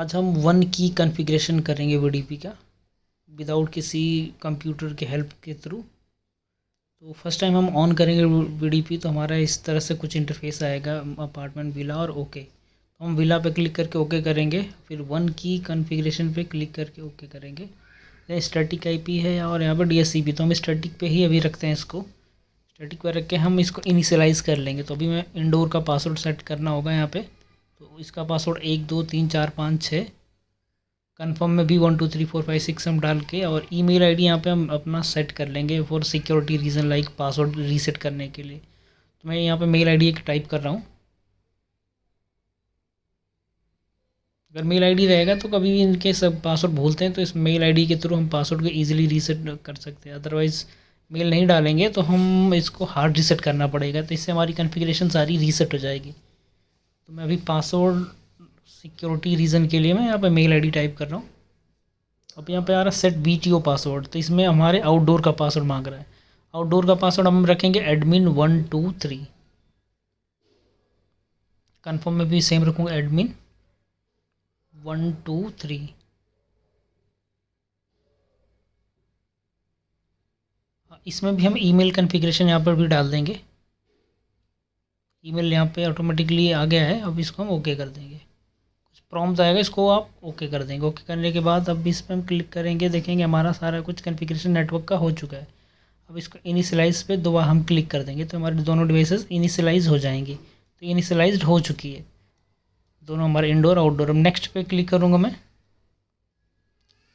आज हम वन की कॉन्फ़िगरेशन करेंगे वीडीपी का विदाउट किसी कंप्यूटर के हेल्प के थ्रू। तो फर्स्ट टाइम हम ऑन करेंगे वीडीपी तो हमारा इस तरह से कुछ इंटरफेस आएगा, अपार्टमेंट विला और ओके। तो हम विला पे क्लिक करके ओके करेंगे, फिर वन की कॉन्फ़िगरेशन पे क्लिक करके ओके करेंगे। ये स्टैटिक आईपी है और यहाँ पर डीएचसीपी, तो हम स्टैटिक पे ही अभी रखते हैं इसको। स्टैटिक पे रख के हम इसको इनिशियलाइज़ कर लेंगे। तो अभी मैं इंडोर का पासवर्ड सेट करना होगा यहाँ पे। तो इसका पासवर्ड 1 2 3 4 5 6, कन्फर्म में भी 1 2 3 4 5 6 हम डाल के, और ईमेल आईडी यहाँ पे हम अपना सेट कर लेंगे for security reason, like password reset करने के लिए। तो मैं यहाँ पे मेल आईडी एक टाइप कर रहा हूँ। अगर मेल आईडी रहेगा तो कभी भी इनके सब पासवर्ड भूलते हैं तो इस मेल आईडी के थ्रू हम पासवर्ड को ईजिली रीसेट कर सकते हैं। अदरवाइज़ मेल नहीं डालेंगे तो हम इसको हार्ड रीसेट करना पड़ेगा, तो इससे हमारी कॉन्फ़िगरेशन सारी रीसेट हो जाएगी। तो मैं अभी पासवर्ड सिक्योरिटी रीज़न के लिए मैं यहाँ पे मेल आईडी टाइप कर रहा हूँ। अब यहाँ पे आ रहा है सेट वीटीओ पासवर्ड, तो इसमें हमारे आउटडोर का पासवर्ड मांग रहा है। आउटडोर का पासवर्ड हम रखेंगे एडमिन 1 2 3। कन्फर्म में भी सेम रखूँगा एडमिन 1 2 3। इसमें भी हम ईमेल कॉन्फ़िगरेशन यहाँ पर भी डाल देंगे। ईमेल यहाँ पे ऑटोमेटिकली आ गया है, अब इसको हम ओके कर देंगे। कुछ प्रॉम्प्ट आएगा, इसको आप ओके कर देंगे। ओके करने के बाद अब इस पर हम क्लिक करेंगे, देखेंगे हमारा सारा कुछ कॉन्फ़िगरेशन नेटवर्क का हो चुका है। अब इसको इनिशियलाइज़ पे दोबारा हम क्लिक कर देंगे तो हमारे दोनों डिवाइसेस इनिशियलाइज़ हो जाएंगी। तो इनिशियलाइज्ड हो चुकी है दोनों हमारे इंडोर आउटडोर। अब नेक्स्ट पे क्लिक करूँगा मैं।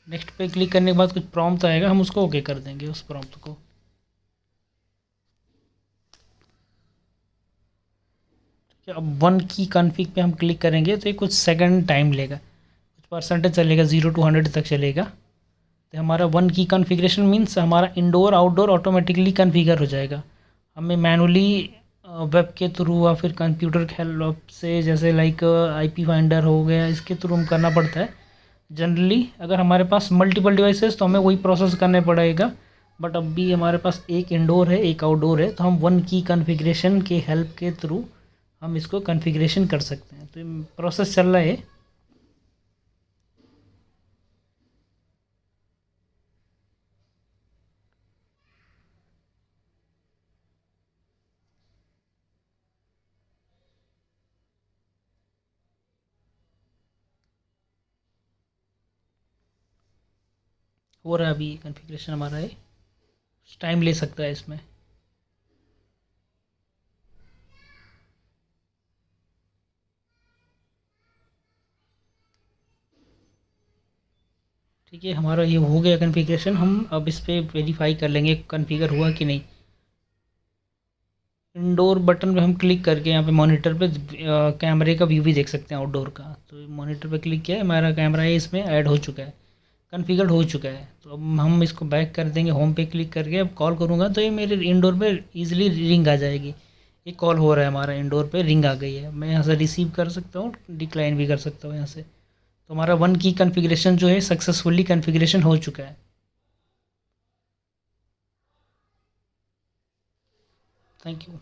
नेक्स्ट पे क्लिक करने के बाद कुछ प्रॉम्प्ट आएगा, हम उसको ओके कर देंगे उस प्रॉम्प्ट को। अब वन की कॉन्फ़िग पे हम क्लिक करेंगे तो ये कुछ सेकंड टाइम लेगा, कुछ परसेंटेज चलेगा, 0 to 100 तक चलेगा। तो हमारा वन की कॉन्फ़िगरेशन मीन्स हमारा इंडोर आउटडोर ऑटोमेटिकली कॉन्फ़िगर हो जाएगा। हमें मैनुअली वेब के थ्रू या फिर कंप्यूटर के हेल्प से, जैसे लाइक आईपी फाइंडर हो गया, इसके थ्रू हम करना पड़ता है जनरली। अगर हमारे पास मल्टीपल डिवाइसेस तो हमें वही प्रोसेस करने पड़ेगा, बट अभी हमारे पास एक इंडोर है एक आउटडोर है, तो हम वन की कॉन्फ़िगरेशन के हेल्प के थ्रू हम इसको कॉन्फ़िगरेशन कर सकते हैं। तो प्रोसेस चल रहा है। हो रहा है अभी कॉन्फ़िगरेशन हमारा है, टाइम ले सकता है इसमें। ठीक है, हमारा ये हो गया कॉन्फ़िगरेशन। हम अब इस पर वेरीफाई कर लेंगे कॉन्फ़िगर हुआ कि नहीं। इंडोर बटन पे हम क्लिक करके यहाँ पे मॉनिटर पे कैमरे का व्यू भी देख सकते हैं आउटडोर का। तो मॉनिटर पे क्लिक किया है, हमारा कैमरा है इसमें ऐड हो चुका है, कॉन्फ़िगर हो चुका है। तो अब हम इसको बैक कर देंगे, होम पे क्लिक करके अब कॉल करूँगा तो ये मेरे इंडोर पे ईजिली रिंग आ जाएगी। ये कॉल हो रहा है, हमारा इंडोर पे रिंग आ गई है। मैं यहाँ से रिसीव कर सकता हूँ, डिक्लाइन भी कर सकता हूँ यहाँ से। तो हमारा वन की कॉन्फ़िगरेशन जो है सक्सेसफुली कॉन्फ़िगरेशन हो चुका है। Thank you.